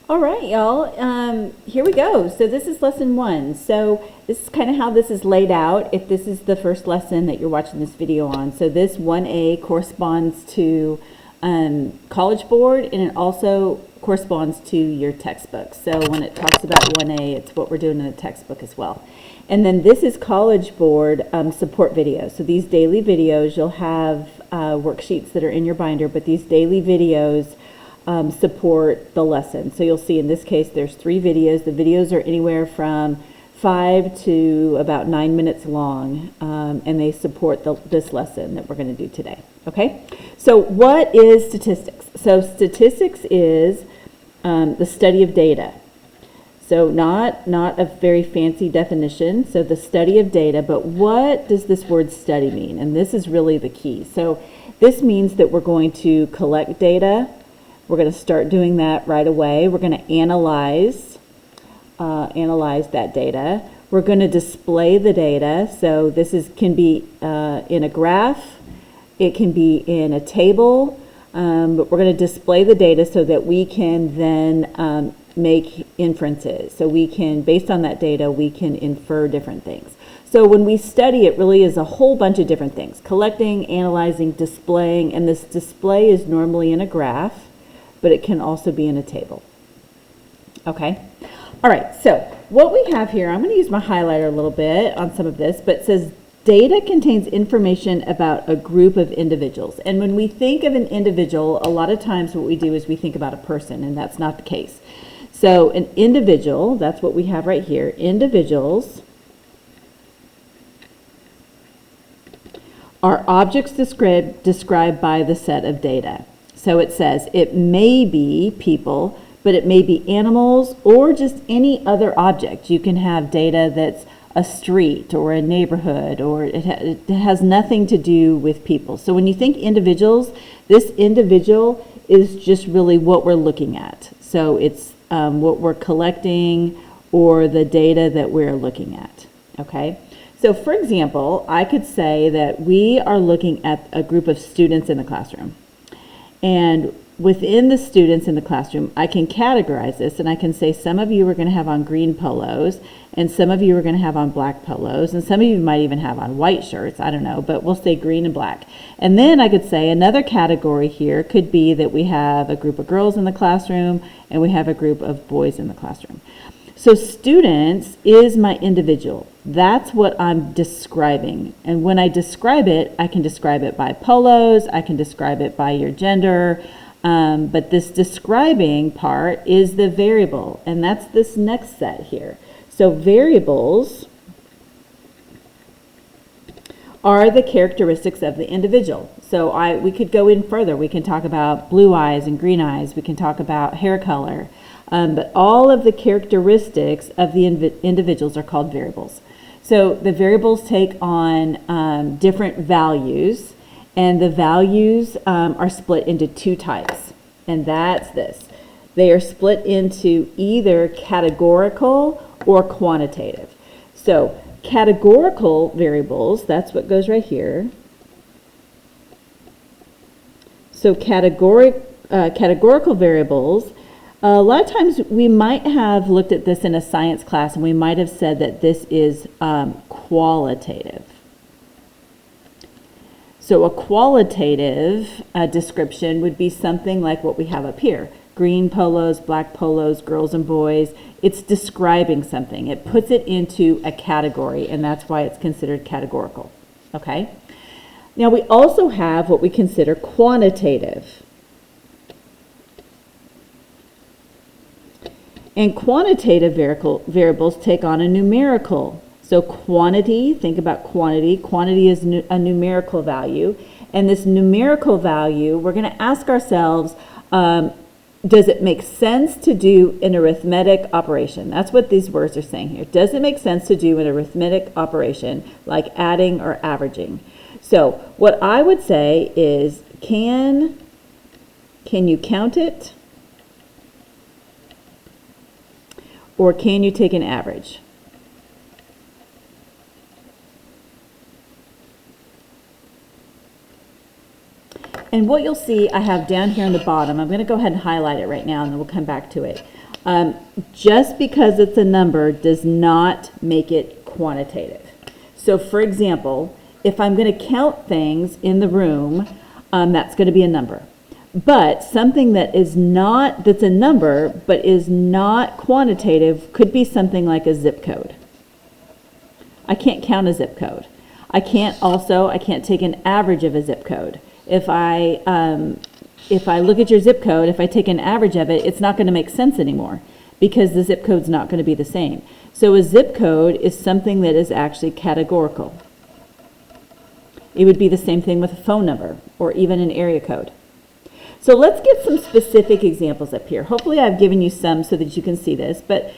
All right, y'all. Here we go. So this is lesson 1. So this is kind of how this is laid out if this is the first lesson that you're watching this video on. So this 1A corresponds to College Board, and it also corresponds to your textbook. So when it talks about 1A, it's what we're doing in the textbook as well. And then this is College Board support videos. So these daily videos, you'll have worksheets that are in your binder, but these daily videos support the lesson. So you'll see in this case there's 3 videos. The videos are anywhere from 5 to about 9 minutes long, and they support this lesson that we're going to do today. Okay, so what is statistics? So statistics is the study of data. So not a very fancy definition, so the study of data, but what does this word study mean? And this is really the key. So this means that we're going to collect data. We're going to start doing that right away. We're going to analyze that data. We're going to display the data. So this can be in a graph. It can be in a table. But we're going to display the data so that we can then make inferences. So we can, based on that data, we can infer different things. So when we study, it really is a whole bunch of different things: collecting, analyzing, displaying, and this display is normally in a graph, but it can also be in a table. Okay? All right, so what we have here, I'm going to use my highlighter a little bit on some of this, but it says data contains information about a group of individuals. And when we think of an individual, a lot of times what we do is we think about a person, and that's not the case. So an individual, that's what we have right here. Individuals are objects described by the set of data. So it says it may be people, but it may be animals or just any other object. You can have data that's a street or a neighborhood, or it has nothing to do with people. So when you think individuals, this individual is just really what we're looking at. So it's what we're collecting or the data that we're looking at, okay? So for example, I could say that we are looking at a group of students in the classroom. And within the students in the classroom, I can categorize this, and I can say some of you are going to have on green polos, and some of you are going to have on black polos, and some of you might even have on white shirts, I don't know, but we'll say green and black. And then I could say another category here could be that we have a group of girls in the classroom, and we have a group of boys in the classroom. So students is my individual. That's what I'm describing. And when I describe it, I can describe it by polos, I can describe it by your gender, but this describing part is the variable, and that's this next set here. So variables are the characteristics of the individual. So we could go in further. We can talk about blue eyes and green eyes. We can talk about hair color. But all of the characteristics of the individuals are called variables. So the variables take on different values, and the values are split into 2 types, and that's this. They are split into either categorical or quantitative. So categorical variables, that's what goes right here. So categorical variables, a lot of times we might have looked at this in a science class, and we might have said that this is qualitative. So a qualitative description would be something like what we have up here. Green polos, black polos, girls and boys. It's describing something. It puts it into a category, and that's why it's considered categorical. Okay? Now we also have what we consider quantitative. And quantitative variables take on a numerical. So quantity, think about quantity. Quantity is a numerical value. And this numerical value, we're going to ask ourselves, does it make sense to do an arithmetic operation? That's what these words are saying here. Does it make sense to do an arithmetic operation like adding or averaging? So what I would say is, can you count it? Or can you take an average? And what you'll see I have down here on the bottom, I'm going to go ahead and highlight it right now, and then we'll come back to it. Just because it's a number does not make it quantitative. So for example, if I'm going to count things in the room, that's going to be a number. But something that is not, that's a number, but is not quantitative could be something like a zip code. I can't count a zip code. I can't take an average of a zip code. If I look at your zip code, if I take an average of it, it's not going to make sense anymore because the zip code's not going to be the same. So a zip code is something that is actually categorical. It would be the same thing with a phone number or even an area code. So let's get some specific examples up here. Hopefully I've given you some so that you can see this, but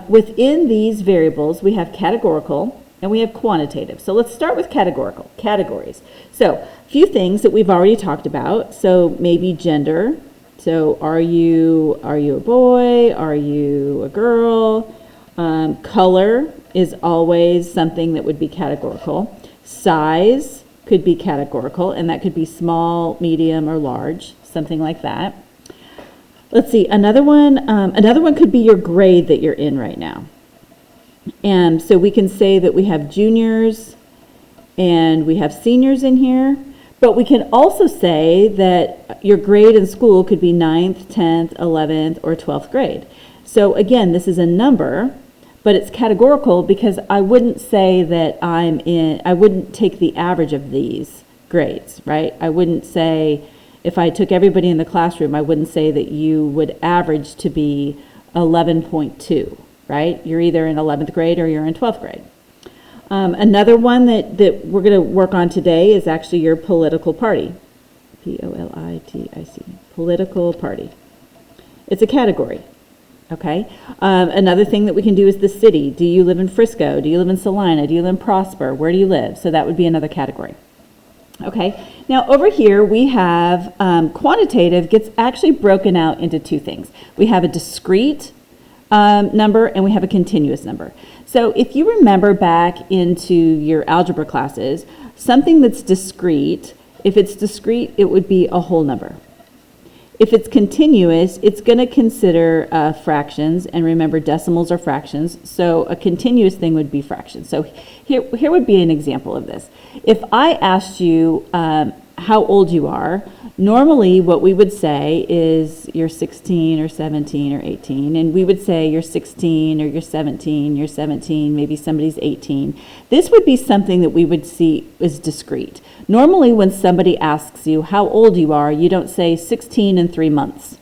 within these variables we have categorical and we have quantitative. So let's start with categorical, categories. So a few things that we've already talked about. So maybe gender. So are you a boy? Are you a girl? Color is always something that would be categorical. Size could be categorical, and that could be small, medium, or large, something like that. Let's see, another one could be your grade that you're in right now. And so we can say that we have juniors and we have seniors in here, but we can also say that your grade in school could be 9th, 10th, 11th, or 12th grade. So again, this is a number, but it's categorical because I wouldn't say that I wouldn't take the average of these grades, right? I wouldn't say, if I took everybody in the classroom, I wouldn't say that you would average to be 11.2, right? You're either in 11th grade or you're in 12th grade. Another one that we're going to work on today is actually your political party. P-O-L-I-T-I-C, political party. It's a category. Okay. Another thing that we can do is the city. Do you live in Frisco? Do you live in Salina? Do you live in Prosper? Where do you live? So that would be another category. Okay. Now over here we have quantitative gets actually broken out into two things. We have a discrete number and we have a continuous number. So if you remember back into your algebra classes, something that's discrete, if it's discrete, it would be a whole number. If it's continuous, it's going to consider fractions, and remember decimals are fractions, so a continuous thing would be fractions. So here would be an example of this. If I asked you how old you are, normally what we would say is you're 16 or 17 or 18, and we would say you're 16 or you're 17, maybe somebody's 18. This would be something that we would see as discrete. Normally when somebody asks you how old you are, you don't say 16 and 3 months.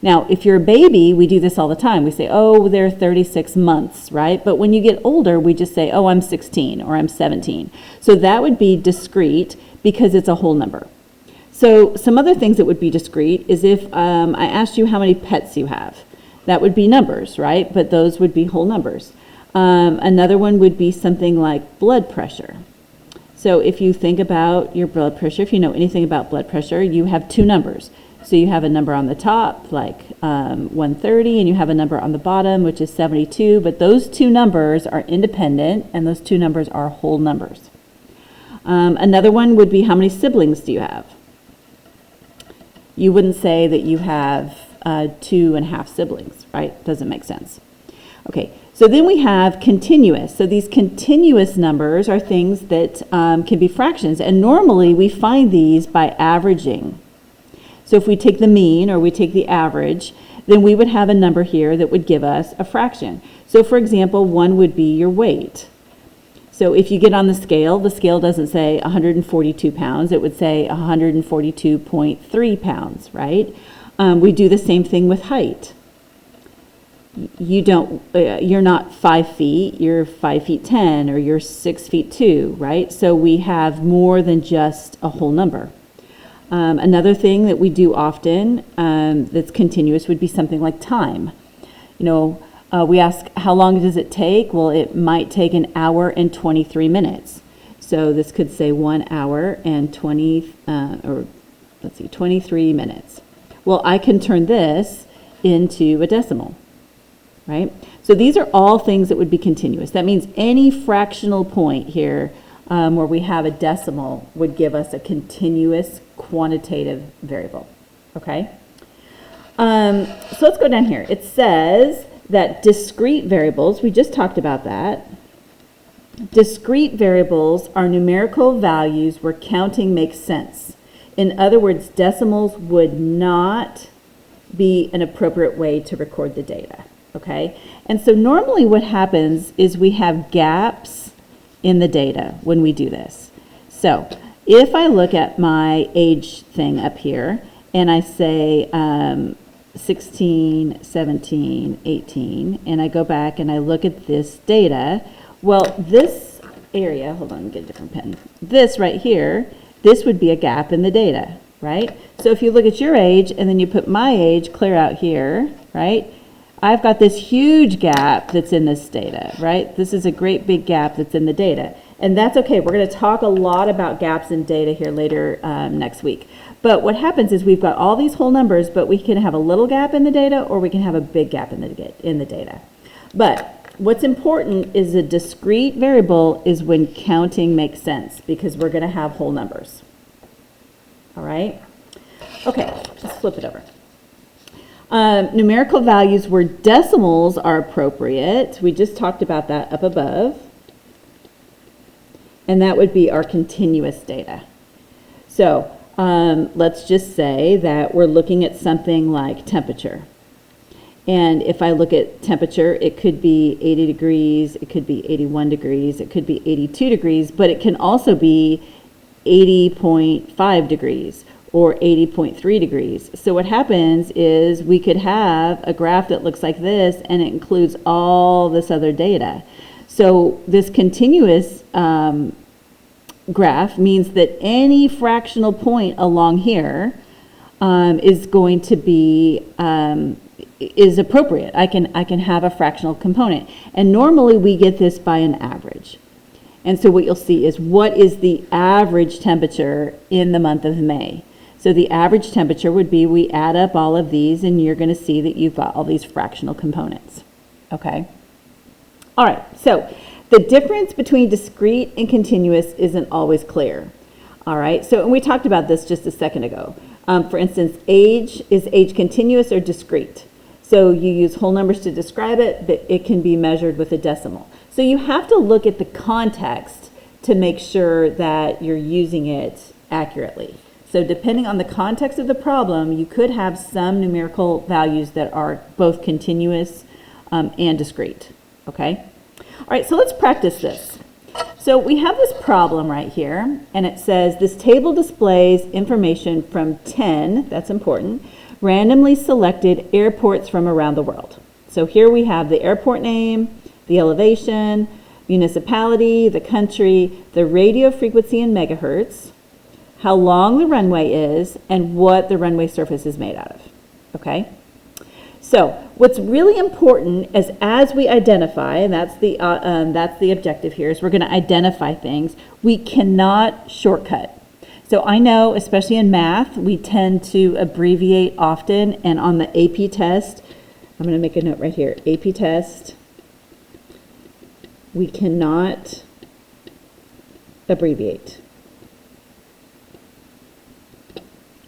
Now, if you're a baby, we do this all the time. We say, oh, they're 36 months, right? But when you get older, we just say, oh, I'm 16 or I'm 17. So that would be discrete because it's a whole number. So some other things that would be discrete is if I asked you how many pets you have. That would be numbers, right? But those would be whole numbers. Another one would be something like blood pressure. So if you think about your blood pressure, if you know anything about blood pressure, you have two numbers. So you have a number on the top, like 130, and you have a number on the bottom, which is 72. But those two numbers are independent, and those two numbers are whole numbers. Another one would be how many siblings do you have? You wouldn't say that you have 2.5 siblings, right? Doesn't make sense. Okay, so then we have continuous. So these continuous numbers are things that can be fractions, and normally we find these by averaging. So if we take the mean or we take the average, then we would have a number here that would give us a fraction. So for example, one would be your weight. So if you get on the scale doesn't say 142 pounds, it would say 142.3 pounds, right? We do the same thing with height. You're not 5 feet, you're 5 feet 10, or you're 6 feet 2, right? So we have more than just a whole number. Another thing that we do often that's continuous would be something like time. You know, we ask, how long does it take? Well, it might take 1 hour and 23 minutes. So this could say 1 hour and 23 minutes. Well, I can turn this into a decimal, right? So these are all things that would be continuous. That means any fractional point here where we have a decimal would give us a continuous quantitative variable, okay? So let's go down here. It says that discrete variables, we just talked about that. Discrete variables are numerical values where counting makes sense. In other words, decimals would not be an appropriate way to record the data, okay? And so normally what happens is we have gaps in the data when we do this. So if I look at my age thing up here and I say 16, 17, 18, and I go back and I look at this data, well, this area, hold on, let me get a different pen. This right here, this would be a gap in the data, right? So if you look at your age and then you put my age clear out here, right? I've got this huge gap that's in this data, right? This is a great big gap that's in the data. And that's okay. We're going to talk a lot about gaps in data here later next week. But what happens is we've got all these whole numbers, but we can have a little gap in the data or we can have a big gap in the data. But what's important is a discrete variable is when counting makes sense because we're going to have whole numbers. All right? Okay, let's flip it over. Numerical values where decimals are appropriate. We just talked about that up above. And that would be our continuous data. So let's just say that we're looking at something like temperature. And if I look at temperature, it could be 80 degrees, it could be 81 degrees, it could be 82 degrees, but it can also be 80.5 degrees or 80.3 degrees. So what happens is we could have a graph that looks like this and it includes all this other data. So this continuous graph means that any fractional point along here is going to be is appropriate. I can have a fractional component. And normally we get this by an average. And so what you'll see is what is the average temperature in the month of May. So the average temperature would be we add up all of these and you're going to see that you've got all these fractional components. Okay? All right, so the difference between discrete and continuous isn't always clear. All right, so and we talked about this just a second ago. For instance, age, is age continuous or discrete? So you use whole numbers to describe it, but it can be measured with a decimal. So you have to look at the context to make sure that you're using it accurately. So depending on the context of the problem, you could have some numerical values that are both continuous and discrete, okay? All right, so let's practice this. So we have this problem right here, and it says this table displays information from 10, that's important, randomly selected airports from around the world. So here we have the airport name, the elevation, municipality, the country, the radio frequency in megahertz, how long the runway is, and what the runway surface is made out of, okay? So what's really important is as we identify, and that's the objective here, is we're going to identify things. We cannot shortcut. So I know, especially in math, we tend to abbreviate often, and on the AP test, I'm going to make a note right here, AP test, we cannot abbreviate.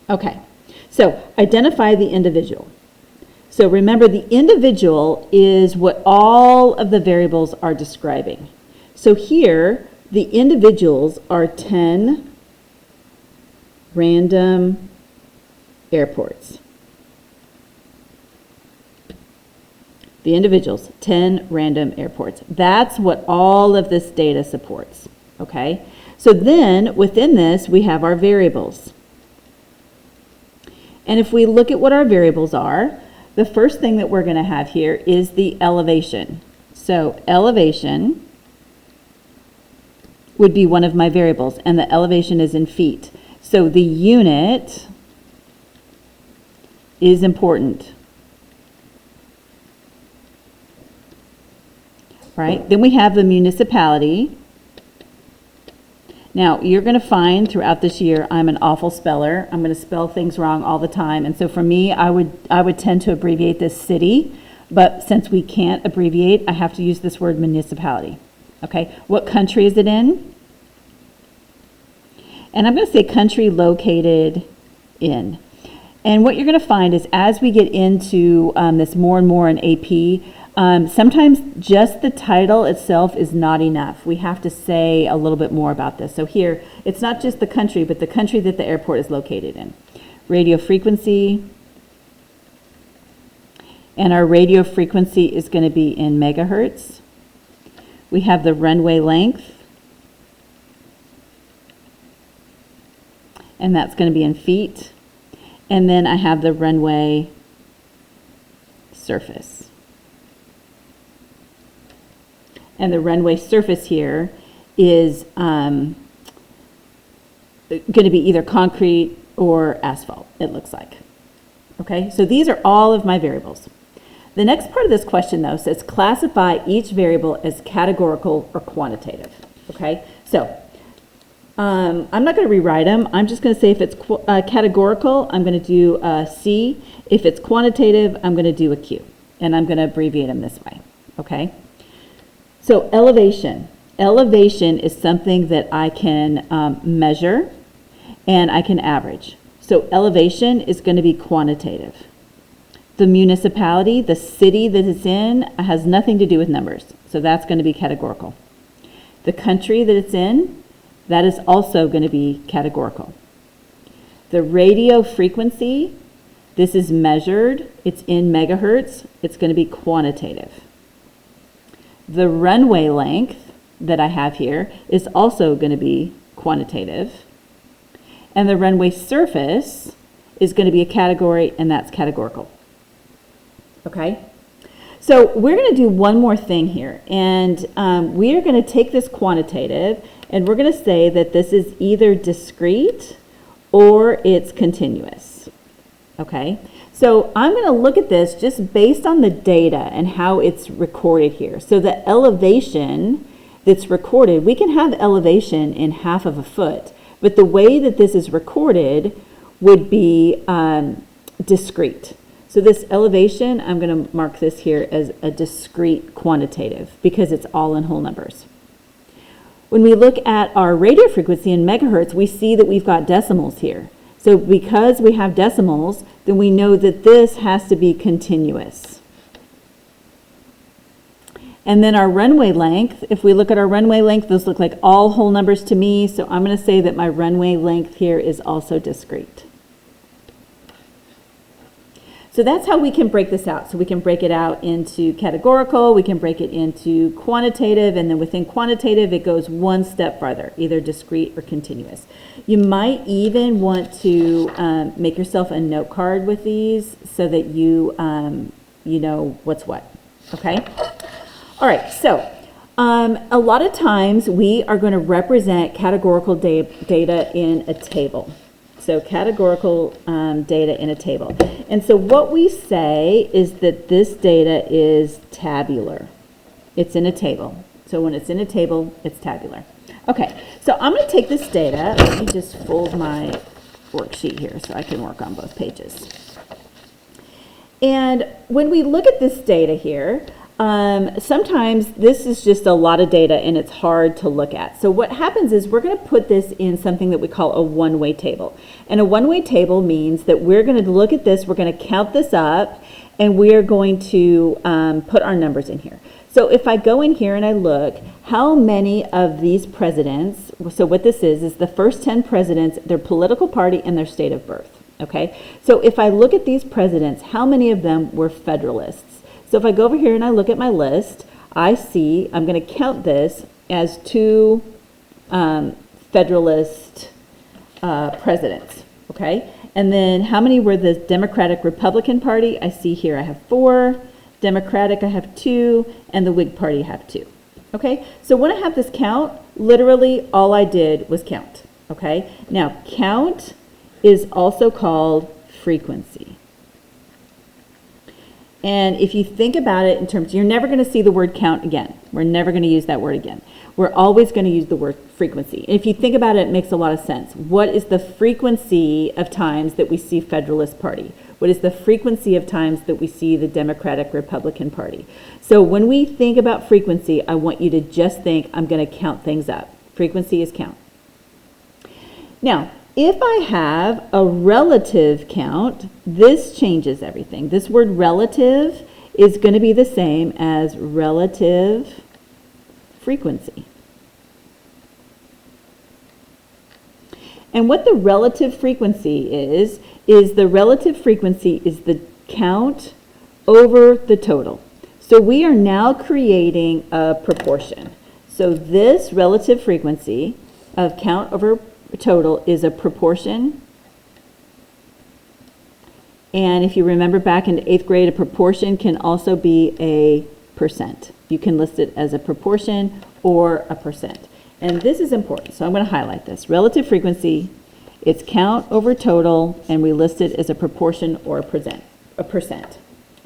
Okay, so identify the individual. So remember, the individual is what all of the variables are describing. So here, the individuals are 10 random airports. The individuals, 10 random airports. That's what all of this data supports, okay? So then, within this, we have our variables. And if we look at what our variables are, the first thing that we're going to have here is the elevation. So elevation would be one of my variables, and the elevation is in feet. So the unit is important. Right? Then we have the municipality. Now, you're going to find throughout this year, I'm an awful speller. I'm going to spell things wrong all the time. And so for me, I would tend to abbreviate this city. But since we can't abbreviate, I have to use this word municipality. Okay, what country is it in? And I'm going to say country located in. And what you're going to find is as we get into this more and more in AP, sometimes just the title itself is not enough. We have to say a little bit more about this. So here, it's not just the country, but the country that the airport is located in. Radio frequency. And our radio frequency is going to be in megahertz. We have the runway length. And that's going to be in feet. And then I have the runway surface. And the runway surface here is going to be either concrete or asphalt, it looks like. Okay, so these are all of my variables. The next part of this question, though, says classify each variable as categorical or quantitative. Okay, so I'm not going to rewrite them. I'm just going to say if it's categorical, I'm going to do a C. If it's quantitative, I'm going to do a Q. And I'm going to abbreviate them this way. Okay? So elevation. Elevation is something that I can measure and I can average. So elevation is going to be quantitative. The municipality, the city that it's in, has nothing to do with numbers. So that's going to be categorical. The country that it's in, that is also going to be categorical. The radio frequency, this is measured. It's in megahertz. It's going to be quantitative. The runway length that I have here is also going to be quantitative. And the runway surface is going to be a category, and that's categorical. Okay? So we're going to do one more thing here, and we are going to take this quantitative, and we're going to say that this is either discrete or it's continuous. Okay? So I'm going to look at this just based on the data and how it's recorded here. So the elevation that's recorded, we can have elevation in half of a foot, but the way that this is recorded would be discrete. So this elevation, I'm going to mark this here as a discrete quantitative because it's all in whole numbers. When we look at our radio frequency in megahertz, we see that we've got decimals here. So because we have decimals, then we know that this has to be continuous. And then our runway length, if we look at our runway length, those look like all whole numbers to me. So I'm going to say that my runway length here is also discrete. So that's how we can break this out. So we can break it out into categorical, we can break it into quantitative, and then within quantitative, it goes one step farther, either discrete or continuous. You might even want to make yourself a note card with these so that you know what's what, okay? All right, so a lot of times we are going to represent categorical data in a table. So categorical data in a table. And so what we say is that this data is tabular. It's in a table. So when it's in a table, it's tabular. Okay, so I'm going to take this data. Let me just fold my worksheet here so I can work on both pages. And when we look at this data here, sometimes this is just a lot of data and it's hard to look at. So what happens is we're going to put this in something that we call a one-way table. And a one-way table means that we're going to look at this, we're going to count this up, and we're going to put our numbers in here. So if I go in here and I look, how many of these presidents, so what this is the first 10 presidents, their political party, and their state of birth. Okay? So if I look at these presidents, how many of them were Federalists? So if I go over here and I look at my list, I see, I'm going to count this as 2 Federalist presidents, okay? And then how many were the Democratic Republican Party? I see here I have 4, Democratic I have 2, and the Whig Party I have 2, okay? So when I have this count, literally all I did was count, okay? Now count is also called frequency. And if you think about it in terms, you're never going to see the word count again. We're never going to use that word again. We're always going to use the word frequency. And if you think about it, it makes a lot of sense. What is the frequency of times that we see Federalist Party? What is the frequency of times that we see the Democratic Republican Party? So when we think about frequency, I want you to just think, I'm going to count things up. Frequency is count. Now, if I have a relative count, this changes everything. This word relative is going to be the same as relative frequency. And what the relative frequency is the relative frequency is the count over the total. So we are now creating a proportion. So this relative frequency of count over total is a proportion. And if you remember back in 8th grade, a proportion can also be a percent. You can list it as a proportion or a percent. And this is important, so I'm going to highlight this. Relative frequency, it's count over total, and we list it as a proportion or a percent.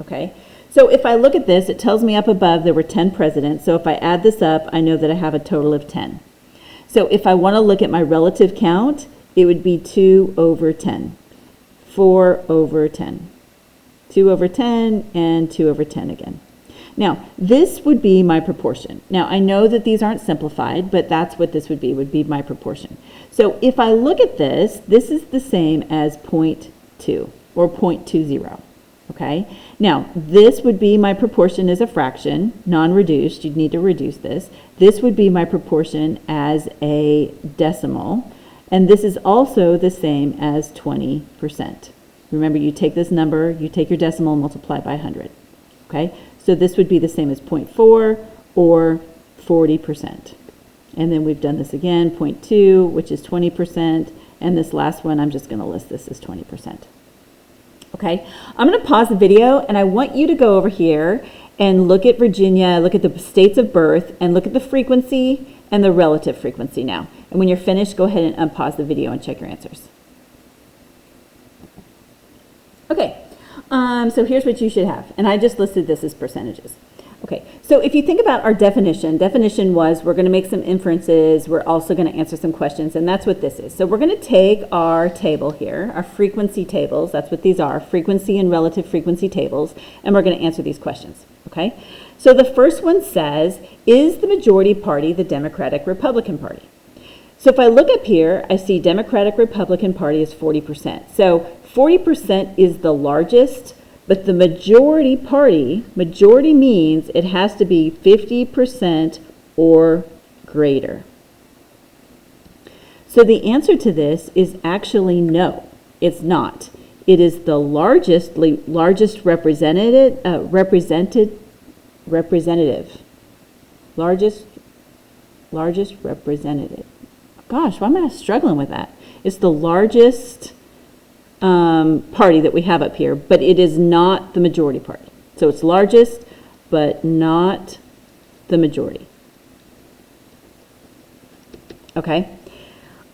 Okay? So if I look at this, it tells me up above there were 10 presidents. So if I add this up, I know that I have a total of 10. So if I want to look at my relative count, it would be 2 over 10, 4 over 10, 2 over 10, and 2 over 10 again. Now, this would be my proportion. Now, I know that these aren't simplified, but that's what this would be my proportion. So if I look at this, this is the same as 0.2 or 0.20. Okay? Now, this would be my proportion as a fraction, non-reduced. You'd need to reduce this. This would be my proportion as a decimal. And this is also the same as 20%. Remember, you take this number, you take your decimal and multiply by 100. Okay? So this would be the same as 0.4 or 40%. And then we've done this again, 0.2, which is 20. And this last one, I'm just going to list this as 20%. Okay, I'm going to pause the video, and I want you to go over here and look at Virginia, look at the states of birth, and look at the frequency and the relative frequency now. And when you're finished, go ahead and unpause the video and check your answers. Okay, so here's what you should have. And I just listed this as percentages. Okay, so if you think about our definition was we're going to make some inferences, we're also going to answer some questions, and that's what this is. So we're going to take our table here, our frequency tables, that's what these are, frequency and relative frequency tables, and we're going to answer these questions, okay? So the first one says, is the majority party the Democratic Republican Party? So if I look up here, I see Democratic Republican Party is 40%. So 40% is the largest. But the majority party, majority means it has to be 50% or greater. So the answer to this is actually no, it's not. It is the largest representative. Largest representative. Gosh, why am I struggling with that? It's the largest party that we have up here, but it is not the majority party. So it's largest, but not the majority. Okay.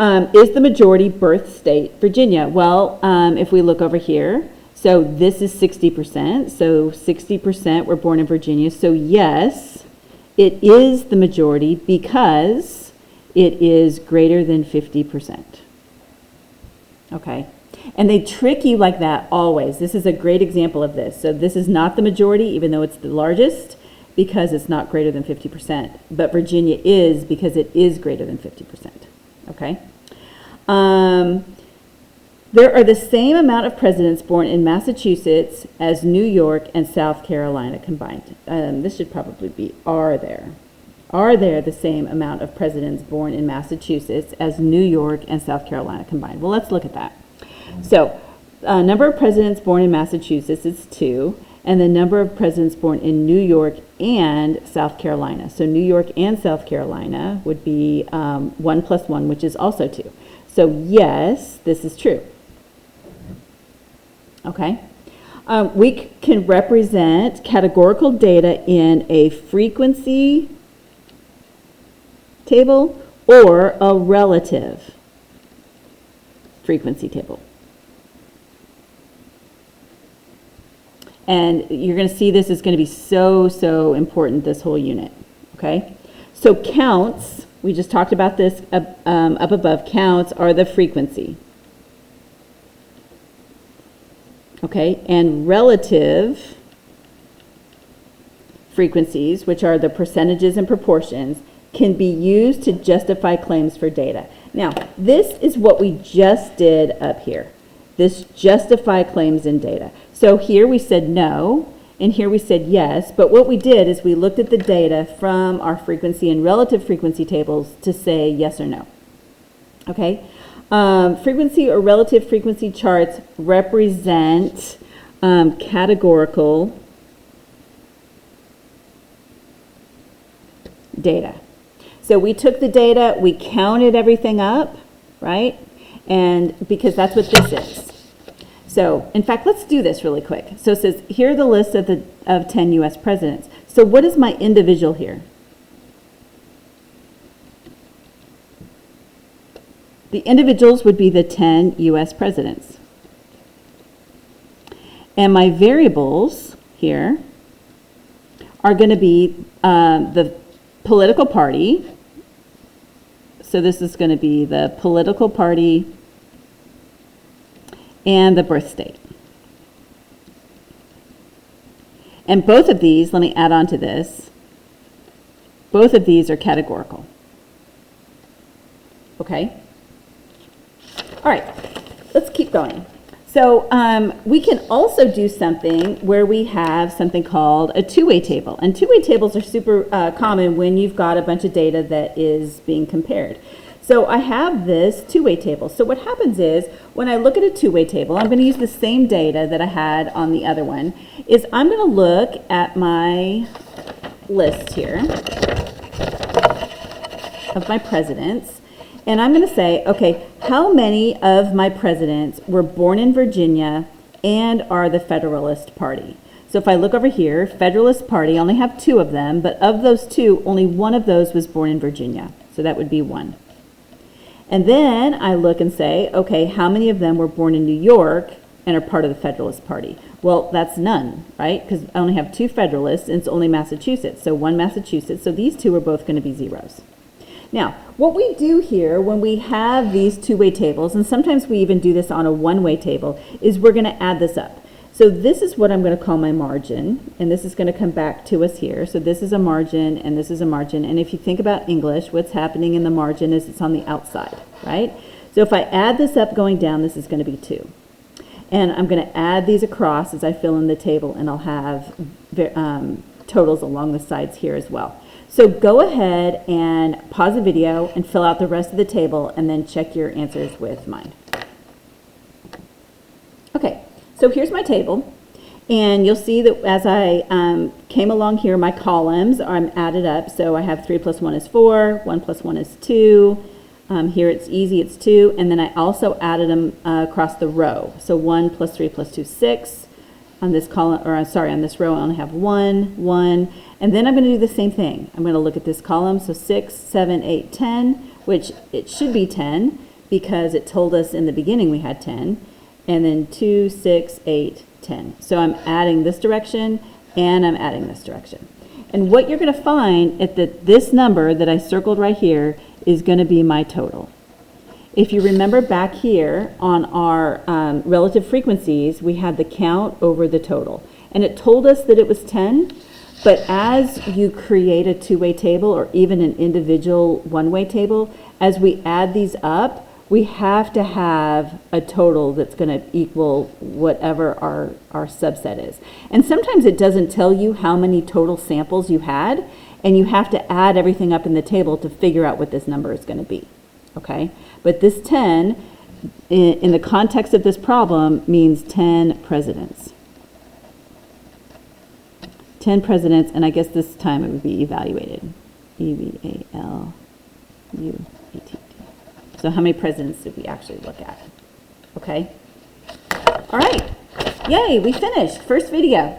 Is the majority birth state Virginia? Well, if we look over here, so this is 60%. So 60% were born in Virginia. So yes, it is the majority because it is greater than 50%. Okay. And they trick you like that always. This is a great example of this. So this is not the majority, even though it's the largest, because it's not greater than 50%. But Virginia is because it is greater than 50%. Okay? There are the same amount of presidents born in Massachusetts as New York and South Carolina combined. This should probably be are there. Are there the same amount of presidents born in Massachusetts as New York and South Carolina combined? Well, let's look at that. So, number of presidents born in Massachusetts is 2, and the number of presidents born in New York and South Carolina. So New York and South Carolina would be 1 plus 1, which is also 2. So yes, this is true. Okay. We can represent categorical data in a frequency table or a relative frequency table. And you're going to see this is going to be so important, this whole unit, okay? So counts, we just talked about this up above, counts are the frequency, okay? And relative frequencies, which are the percentages and proportions, can be used to justify claims for data. Now, this is what we just did up here. This justify claims in data. So here we said no, and here we said yes, but what we did is we looked at the data from our frequency and relative frequency tables to say yes or no. Okay? Frequency or relative frequency charts represent categorical data. So we took the data, we counted everything up, right? And because that's what this is. So, in fact, let's do this really quick. So it says, here are the list of 10 U.S. presidents. So what is my individual here? The individuals would be the 10 U.S. presidents. And my variables here are going to be the political party. So this is going to be the political party and the birth state. And both of these, let me add on to this, both of these are categorical. Okay? All right, let's keep going. So we can also do something where we have something called a two-way table. And two-way tables are super common when you've got a bunch of data that is being compared. So I have this two-way table. So what happens is when I look at a two-way table, I'm going to use the same data that I had on the other one, is I'm going to look at my list here of my presidents. And I'm going to say, okay, how many of my presidents were born in Virginia and are the Federalist Party? So if I look over here, Federalist Party, I only have 2 of them, but of those 2, only 1 of those was born in Virginia. So that would be 1. And then I look and say, okay, how many of them were born in New York and are part of the Federalist Party? Well, that's none, right? Because I only have 2 Federalists and it's only Massachusetts. So 1 Massachusetts. So these 2 are both going to be zeros. Now, what we do here when we have these two-way tables, and sometimes we even do this on a one-way table, is we're going to add this up. So this is what I'm going to call my margin, and this is going to come back to us here. So this is a margin, and this is a margin. And if you think about English, what's happening in the margin is it's on the outside, right? So if I add this up going down, this is going to be 2. And I'm going to add these across as I fill in the table, and I'll have totals along the sides here as well. So go ahead and pause the video and fill out the rest of the table and then check your answers with mine. Okay, so here's my table. And you'll see that as I came along here, my columns are added up. So I have 3 plus 1 is 4, 1 plus 1 is 2. Here it's easy, it's 2. And then I also added them across the row. So 1 plus 3 plus 2 is 6. On this column, or sorry, on this row I only have 1, 1, and then I'm going to do the same thing. I'm going to look at this column, so 6, 7, 8, 10, which it should be 10 because it told us in the beginning we had 10, and then 2, 6, 8, 10. So I'm adding this direction and I'm adding this direction. And what you're going to find is that this number that I circled right here is going to be my total. If you remember back here on our relative frequencies, we had the count over the total. And it told us that it was 10, but as you create a two-way table or even an individual one-way table, as we add these up, we have to have a total that's going to equal whatever our subset is. And sometimes it doesn't tell you how many total samples you had, and you have to add everything up in the table to figure out what this number is going to be. Okay? But this 10, in the context of this problem, means 10 presidents. 10 presidents, and I guess this time it would be evaluated. E-V-A-L-U-A-T-T. So how many presidents did we actually look at? Okay? All right. Yay, we finished. First video.